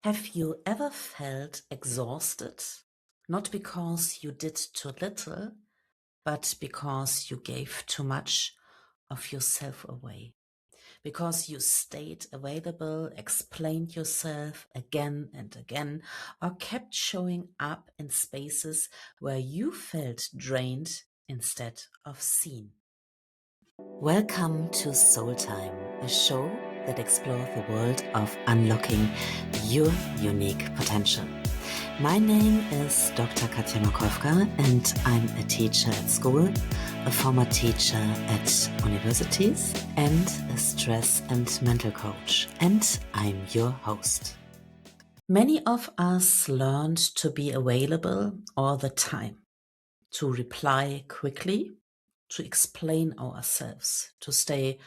Have you ever felt exhausted? Not because you did too little, but because you gave too much of yourself away. Because you stayed available, explained yourself again and again, or kept showing up in spaces where you felt drained instead of seen. Welcome to Soul Time, a show that explores the world of unlocking your unique potential. My name is Dr. Katja Makowka, and I'm a teacher at school, a former teacher at universities, and a stress and mental coach. And I'm your host. Many of us learned to be available all the time, to reply quickly, to explain ourselves, to stay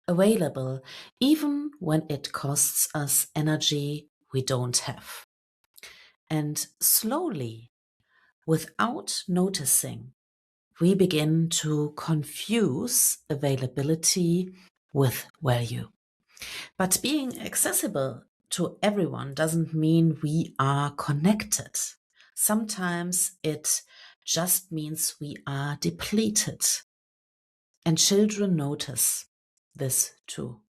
available, even when it costs us energy we don't have. And slowly, without noticing, we begin to confuse availability with value. But being accessible to everyone doesn't mean we are connected. Sometimes it just means we are depleted. And children notice this too.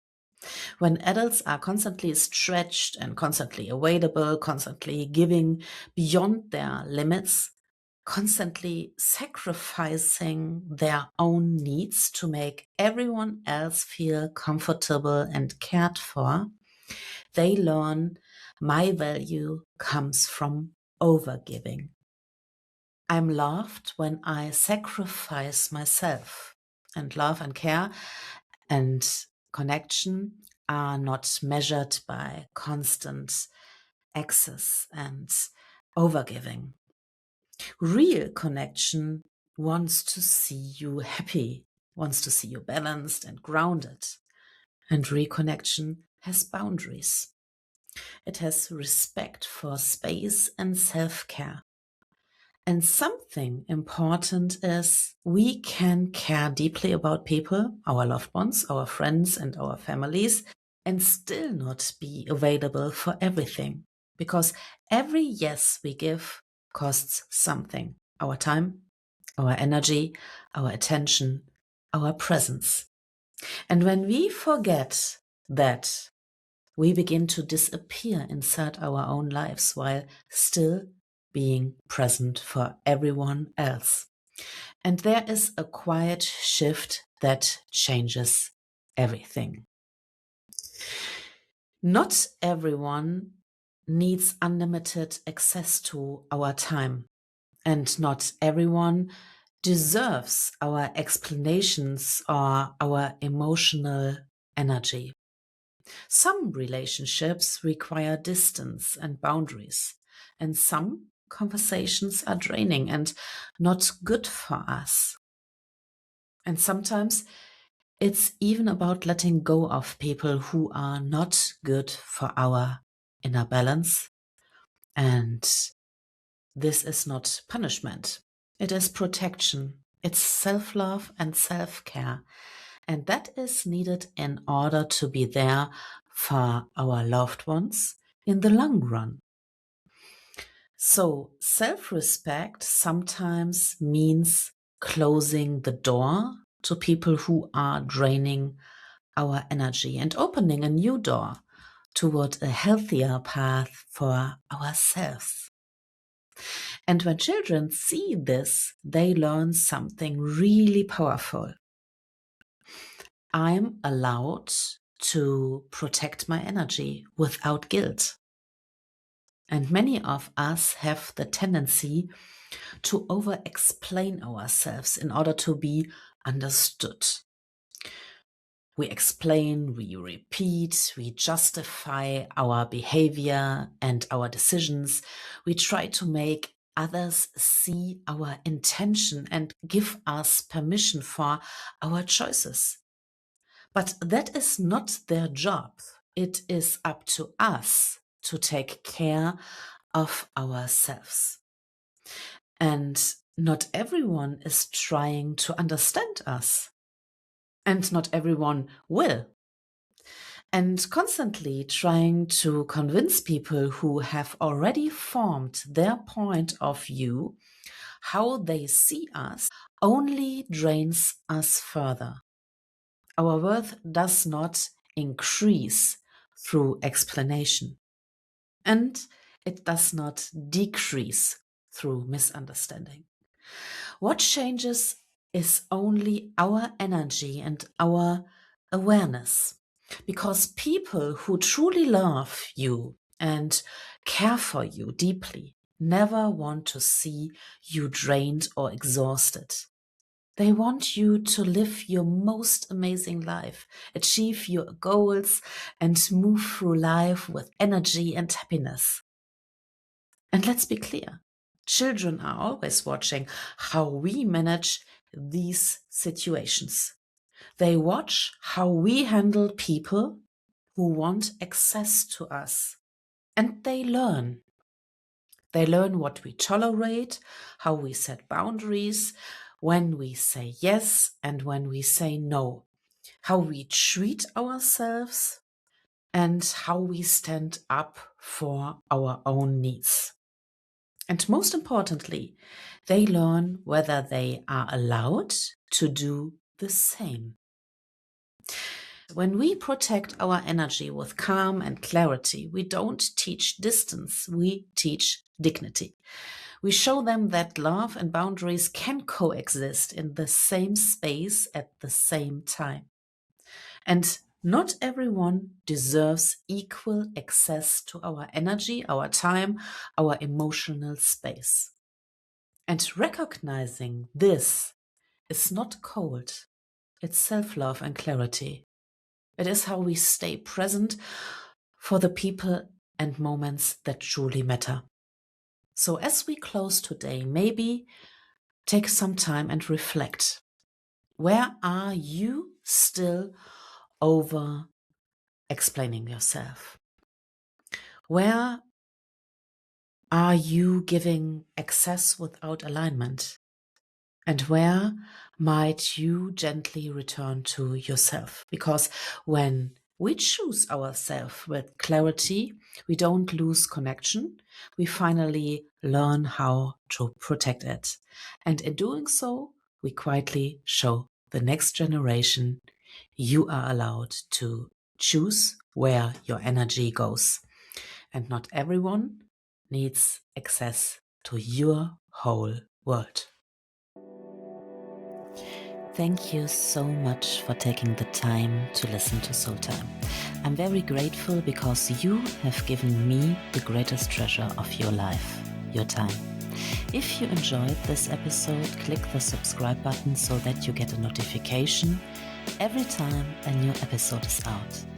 When adults are constantly stretched and constantly available, constantly giving beyond their limits, constantly sacrificing their own needs to make everyone else feel comfortable and cared for, they learn my value comes from overgiving. I'm loved when I sacrifice myself, and love and care and connection are not measured by constant access and overgiving. Real connection wants to see you happy, wants to see you balanced and grounded. And reconnection has boundaries. It has respect for space and self-care. And something important is we can care deeply about people, our loved ones, our friends, and our families, and still not be available for everything. Because every yes we give costs something: our time, our energy, our attention, our presence. And when we forget that, we begin to disappear inside our own lives while still being present for everyone else. And there is a quiet shift that changes everything. Not everyone needs unlimited access to our time, and not everyone deserves our explanations or our emotional energy. Some relationships require distance and boundaries, and some conversations are draining and not good for us. And sometimes it's even about letting go of people who are not good for our inner balance. And this is not punishment, it is protection. It's self love and self care. And that is needed in order to be there for our loved ones in the long run. So, self respect sometimes means closing the door to people who are draining our energy and opening a new door toward a healthier path for ourselves. And when children see this, they learn something really powerful. I'm allowed to protect my energy without guilt. And many of us have the tendency to over explain ourselves in order to be understood. We explain, we repeat, we justify our behavior and our decisions. We try to make others see our intention and give us permission for our choices. But that is not their job. It is up to us to take care of ourselves. And not everyone is trying to understand us. And not everyone will. And constantly trying to convince people who have already formed their point of view, how they see us, only drains us further. Our worth does not increase through explanation, and it does not decrease through misunderstanding. What changes is only our energy and our awareness. Because people who truly love you and care for you deeply never want to see you drained or exhausted. They want you to live your most amazing life, achieve your goals, and move through life with energy and happiness. And let's be clear, children are always watching how we manage these situations. They watch how we handle people who want access to us. And they learn. They learn what we tolerate, how we set boundaries, when we say yes and when we say no, how we treat ourselves, and how we stand up for our own needs. And most importantly, they learn whether they are allowed to do the same. When we protect our energy with calm and clarity, we don't teach distance, we teach dignity. We show them that love and boundaries can coexist in the same space at the same time. And not everyone deserves equal access to our energy, our time, our emotional space. And recognizing this is not cold, it's self-love and clarity. It is how we stay present for the people and moments that truly matter. So as we close today, maybe take some time and reflect. Where are you still over explaining yourself? Where are you giving access without alignment? And where might you gently return to yourself? Because when we choose ourselves with clarity, we don't lose connection. We finally learn how to protect it. And in doing so, we quietly show the next generation you are allowed to choose where your energy goes. And not everyone needs access to your whole world. Thank you so much for taking the time to listen to Soul Time. I'm very grateful because you have given me the greatest treasure of your life, your time. If you enjoyed this episode, click the subscribe button so that you get a notification every time a new episode is out.